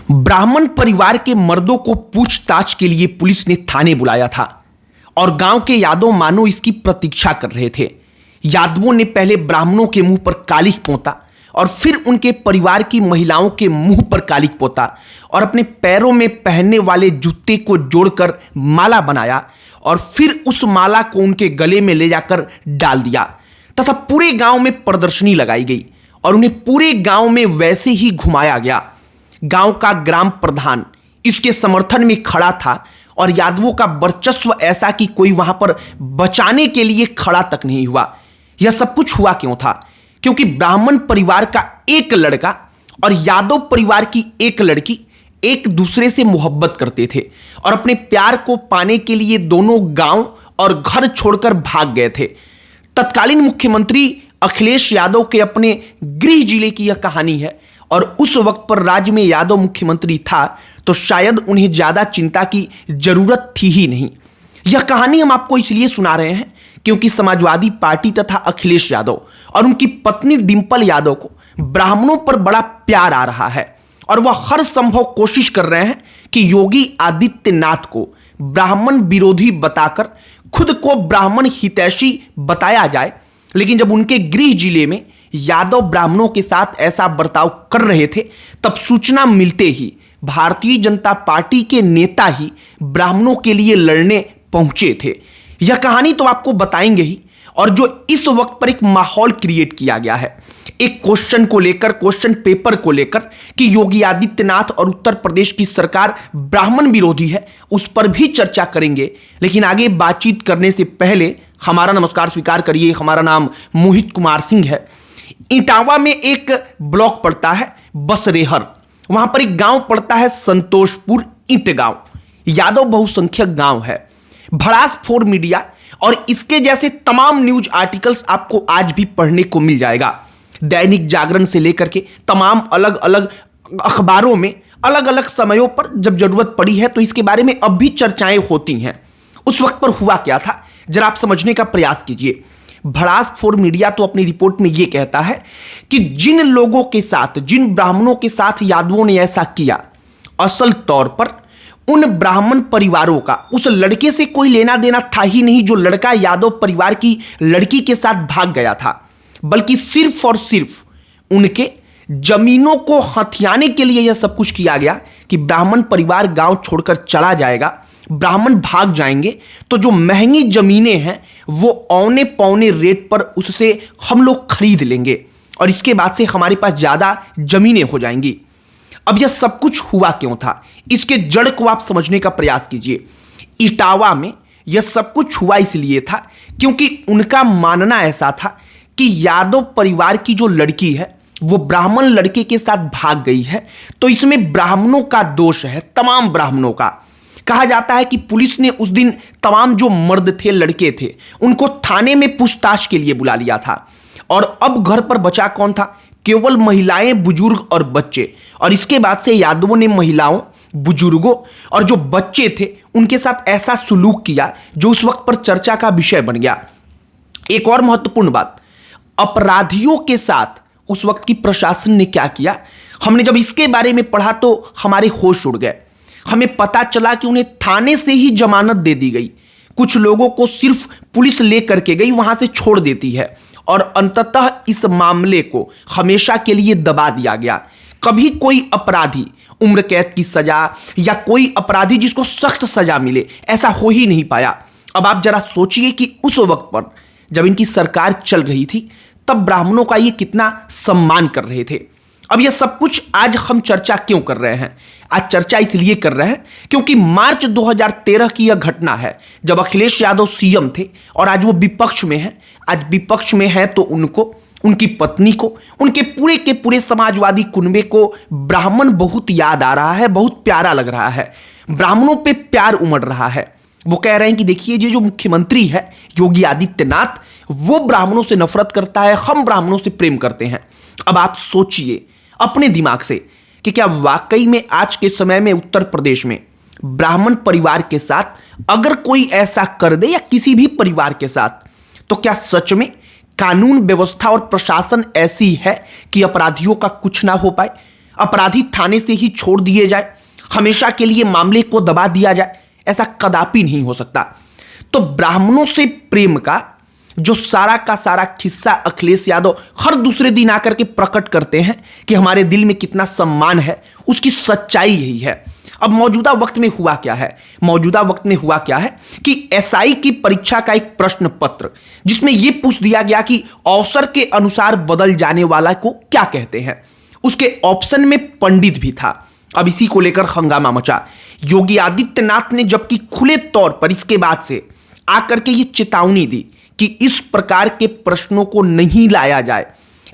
ब्राह्मण परिवार के मर्दों को पूछताछ के लिए पुलिस ने थाने बुलाया था और गांव के यादव मानो इसकी प्रतीक्षा कर रहे थे। यादवों ने पहले ब्राह्मणों के मुंह पर कालिख पोंता और फिर उनके परिवार की महिलाओं के मुंह पर कालिख पोता और अपने पैरों में पहनने वाले जूते को जोड़कर माला बनाया और फिर उस माला को उनके गले में ले जाकर डाल दिया तथा पूरे गांव में प्रदर्शनी लगाई गई और उन्हें पूरे गांव में वैसे ही घुमाया गया। गांव का ग्राम प्रधान इसके समर्थन में खड़ा था और यादवों का वर्चस्व ऐसा कि कोई वहां पर बचाने के लिए खड़ा तक नहीं हुआ। यह सब कुछ हुआ क्यों था? क्योंकि ब्राह्मण परिवार का एक लड़का और यादव परिवार की एक लड़की एक दूसरे से मोहब्बत करते थे और अपने प्यार को पाने के लिए दोनों गांव और घर छोड़कर भाग गए थे। तत्कालीन मुख्यमंत्री अखिलेश यादव के अपने गृह जिले की यह कहानी है और उस वक्त पर राज्य में यादव मुख्यमंत्री था तो शायद उन्हें ज्यादा चिंता की जरूरत थी ही नहीं। यह कहानी हम आपको इसलिए सुना रहे हैं क्योंकि समाजवादी पार्टी तथा अखिलेश यादव और उनकी पत्नी डिंपल यादव को ब्राह्मणों पर बड़ा प्यार आ रहा है और वह हर संभव कोशिश कर रहे हैं कि योगी आदित्यनाथ को ब्राह्मण विरोधी बताकर खुद को ब्राह्मण हितैषी बताया जाए। लेकिन जब उनके गृह जिले में यादव ब्राह्मणों के साथ ऐसा बर्ताव कर रहे थे तब सूचना मिलते ही भारतीय जनता पार्टी के नेता ही ब्राह्मणों के लिए लड़ने पहुंचे थे। यह कहानी तो आपको बताएंगे ही और जो इस वक्त पर एक माहौल क्रिएट किया गया है एक क्वेश्चन को लेकर, क्वेश्चन पेपर को लेकर कि योगी आदित्यनाथ और उत्तर प्रदेश की सरकार ब्राह्मण विरोधी है, उस पर भी चर्चा करेंगे। लेकिन आगे बातचीत करने से पहले हमारा नमस्कार स्वीकार करिए। हमारा नाम मोहित कुमार सिंह है। इटावा में एक ब्लॉक पड़ता है बसरेहर, वहां पर एक गांव पड़ता है संतोषपुर ईंट गांव। यादव बहुसंख्यक गांव है। भड़ास फोर मीडिया और इसके जैसे तमाम न्यूज आर्टिकल्स आपको आज भी पढ़ने को मिल जाएगा। दैनिक जागरण से लेकर के तमाम अलग अलग अखबारों में अलग अलग समयों पर जब जरूरत पड़ी है तो इसके बारे में अब भी चर्चाएं होती हैं। उस वक्त पर हुआ क्या था जरा आप समझने का प्रयास कीजिए। भड़ास फोर मीडिया तो अपनी रिपोर्ट में यह कहता है कि जिन लोगों के साथ, जिन ब्राह्मणों के साथ यादवों ने ऐसा किया, असल तौर पर उन ब्राह्मण परिवारों का उस लड़के से कोई लेना देना था ही नहीं जो लड़का यादव परिवार की लड़की के साथ भाग गया था, बल्कि सिर्फ और सिर्फ उनके जमीनों को हथियाने के लिए यह सब कुछ किया गया कि ब्राह्मण परिवार गांव छोड़कर चला जाएगा, ब्राह्मण भाग जाएंगे तो जो महंगी जमीनें हैं वो औने पौने रेट पर उससे हम लोग खरीद लेंगे और इसके बाद से हमारे पास ज्यादा जमीनें हो जाएंगी। अब यह सब कुछ हुआ क्यों था, इसके जड़ को आप समझने का प्रयास कीजिए। इटावा में यह सब कुछ हुआ इसलिए था क्योंकि उनका मानना ऐसा था कि यादव परिवार की जो लड़की है वो ब्राह्मण लड़के के साथ भाग गई है तो इसमें ब्राह्मणों का दोष है, तमाम ब्राह्मणों का। कहा जाता है कि पुलिस ने उस दिन तमाम जो मर्द थे, लड़के थे, उनको थाने में पूछताछ के लिए बुला लिया था और अब घर पर बचा कौन था? केवल महिलाएं, बुजुर्ग और बच्चे। और इसके बाद से यादवों ने महिलाओं, बुजुर्गों और जो बच्चे थे उनके साथ ऐसा सुलूक किया जो उस वक्त पर चर्चा का विषय बन गया। एक और महत्वपूर्ण बात, अपराधियों के साथ उस वक्त की प्रशासन ने क्या किया, हमने जब इसके बारे में पढ़ा तो हमारे होश उड़ गए। हमें पता चला कि उन्हें थाने से ही जमानत दे दी गई। कुछ लोगों को सिर्फ पुलिस लेकर के गई, वहां से छोड़ देती है और अंततः इस मामले को हमेशा के लिए दबा दिया गया। कभी कोई अपराधी उम्र कैद की सजा या कोई अपराधी जिसको सख्त सजा मिले, ऐसा हो ही नहीं पाया। अब आप जरा सोचिए कि उस वक्त पर जब इनकी सरकार चल रही थी तब ब्राह्मणों का ये कितना सम्मान कर रहे थे। अब यह सब कुछ आज हम चर्चा क्यों कर रहे हैं? आज चर्चा इसलिए कर रहे हैं क्योंकि मार्च 2013 की यह घटना है जब अखिलेश यादव सीएम थे और आज वो विपक्ष में हैं। आज विपक्ष में है तो उनको, उनकी पत्नी को, उनके पूरे के पूरे समाजवादी कुनबे को ब्राह्मण बहुत याद आ रहा है, बहुत प्यारा लग रहा है, ब्राह्मणों पे प्यार उमड़ रहा है। वो कह रहे हैं कि देखिए ये जो मुख्यमंत्री है योगी आदित्यनाथ वो ब्राह्मणों से नफरत करता है, हम ब्राह्मणों से प्रेम करते हैं। अब आप सोचिए अपने दिमाग से कि क्या वाकई में आज के समय में उत्तर प्रदेश में ब्राह्मण परिवार के साथ अगर कोई ऐसा कर दे या किसी भी परिवार के साथ तो क्या सच में कानून व्यवस्था और प्रशासन ऐसी है कि अपराधियों का कुछ ना हो पाए? अपराधी थाने से ही छोड़ दिए जाए, हमेशा के लिए मामले को दबा दिया जाए, ऐसा कदापि नहीं हो सकता। तो ब्राह्मणों से प्रेम का जो सारा का सारा किस्सा अखिलेश यादव हर दूसरे दिन आकर के प्रकट करते हैं कि हमारे दिल में कितना सम्मान है, उसकी सच्चाई यही है। अब मौजूदा वक्त में हुआ क्या है? मौजूदा वक्त में हुआ क्या है कि एसआई की परीक्षा का एक प्रश्न पत्र जिसमें यह पूछ दिया गया कि अवसर के अनुसार बदल जाने वाला को क्या कहते हैं, उसके ऑप्शन में पंडित भी था। अब इसी को लेकर हंगामा मचा। योगी आदित्यनाथ ने जबकि खुले तौर पर इसके बाद से आकर के ये चेतावनी दी कि इस प्रकार के प्रश्नों को नहीं लाया जाए,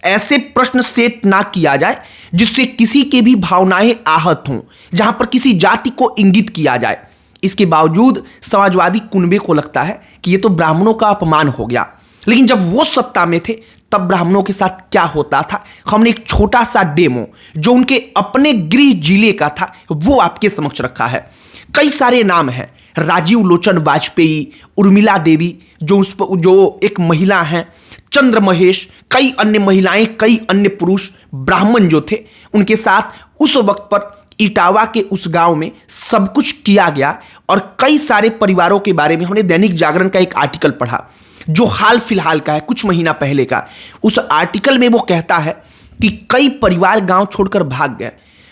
ऐसे प्रश्न सेट ना किया जाए जिससे किसी के भी भावनाएं आहत हों, जहां पर किसी जाति को इंगित किया जाए। इसके बावजूद समाजवादी कुनबे को लगता है कि यह तो ब्राह्मणों का अपमान हो गया, लेकिन जब वो सत्ता में थे तब ब्राह्मणों के साथ क्या होता था, हमने एक छोटा सा डेमो जो उनके अपने गृह जिले का था वो आपके समक्ष रखा है। कई सारे नाम हैं, राजीव लोचन वाजपेयी, उर्मिला देवी जो एक महिला हैं, चंद्र महेश, कई अन्य महिलाएं, कई अन्य पुरुष ब्राह्मण जो थे, उनके साथ उस वक्त पर इटावा के उस गांव में सब कुछ किया गया। और कई सारे परिवारों के बारे में हमने दैनिक जागरण का एक आर्टिकल पढ़ा जो हाल फिलहाल का है, कुछ महीना पहले का। उस आर्टिकल में वो कहता है कि कई परिवार गांव छोड़कर भाग गए,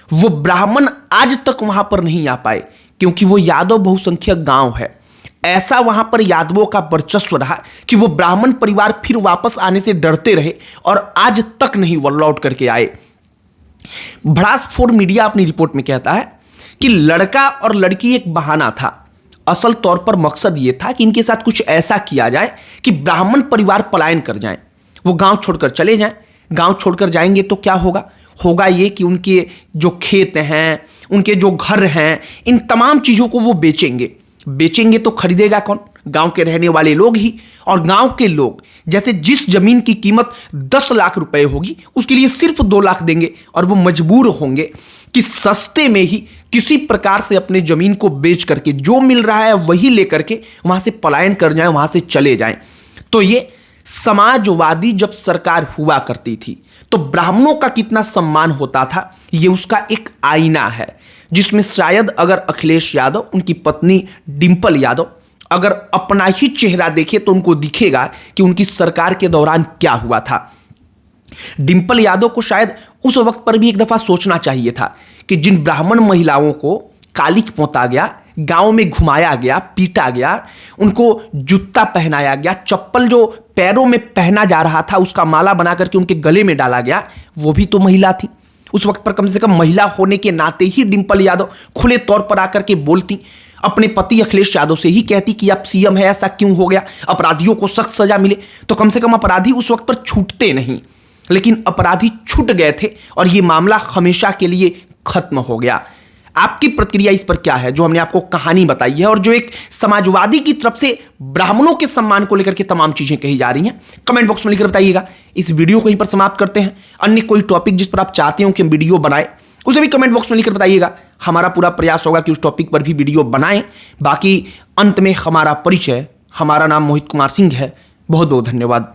वो ब्राह्मण आज तक वहां पर नहीं आ पाए क्योंकि वो यादव बहुसंख्यक गांव है। ऐसा वहां पर यादवों का वर्चस्व रहा कि वो ब्राह्मण परिवार फिर वापस आने से डरते रहे और आज तक नहीं वो लौट करके आए। भड़ास फोर मीडिया अपनी रिपोर्ट में कहता है कि लड़का और लड़की एक बहाना था, असल तौर पर मकसद यह था कि इनके साथ कुछ ऐसा किया जाए कि ब्राह्मण परिवार पलायन कर जाएं, वो गांव छोड़कर चले जाएं। गांव छोड़कर जाएंगे तो क्या होगा? होगा ये कि उनके जो खेत हैं, उनके जो घर हैं, इन तमाम चीज़ों को वो बेचेंगे तो खरीदेगा कौन? गांव के रहने वाले लोग ही। और गांव के लोग जैसे जिस जमीन की कीमत 10 लाख रुपए होगी उसके लिए सिर्फ 2 लाख देंगे और वो मजबूर होंगे कि सस्ते में ही किसी प्रकार से अपने जमीन को बेच करके जो मिल रहा है वही लेकर के वहां से पलायन कर जाएं, वहां से चले जाएं। तो ये समाजवादी जब सरकार हुआ करती थी तो ब्राह्मणों का कितना सम्मान होता था, ये उसका एक आईना है, जिसमें शायद अगर अखिलेश यादव, उनकी पत्नी डिंपल यादव अगर अपना ही चेहरा देखे तो उनको दिखेगा कि उनकी सरकार के दौरान क्या हुआ था। डिंपल यादव को शायद उस वक्त पर भी एक दफा सोचना चाहिए था कि जिन ब्राह्मण महिलाओं को कालिक पोता गया, गांव में घुमाया गया, पीटा गया, उनको जूता पहनाया गया, चप्पल जो पैरों में पहना जा रहा था उसका माला बना करके उनके गले में डाला गया, वो भी तो महिला थी। उस वक्त पर कम से कम महिला होने के नाते ही डिंपल यादव खुले तौर पर आकर के बोलती, अपने पति अखिलेश यादव से ही कहती कि आप सीएम है, ऐसा क्यों हो गया, अपराधियों को सख्त सजा मिले। तो कम से कम अपराधी उस वक्त पर छूटते नहीं, लेकिन अपराधी छूट गए थे और ये मामला हमेशा के लिए खत्म हो गया। आपकी प्रतिक्रिया इस पर क्या है, जो हमने आपको कहानी बताई है और जो एक समाजवादी की तरफ से ब्राह्मणों के सम्मान को लेकर के तमाम चीजें कही जा रही हैं, कमेंट बॉक्स में लिखकर बताइएगा। इस वीडियो को यहीं पर समाप्त करते हैं। अन्य कोई टॉपिक जिस पर आप चाहते हो कि हम वीडियो बनाए उसे भी कमेंट बॉक्स में लिखकर बताइएगा। हमारा पूरा प्रयास होगा कि उस टॉपिक पर भी वीडियो बनाएं। बाकी अंत में हमारा परिचय, हमारा नाम मोहित कुमार सिंह है। बहुत बहुत धन्यवाद।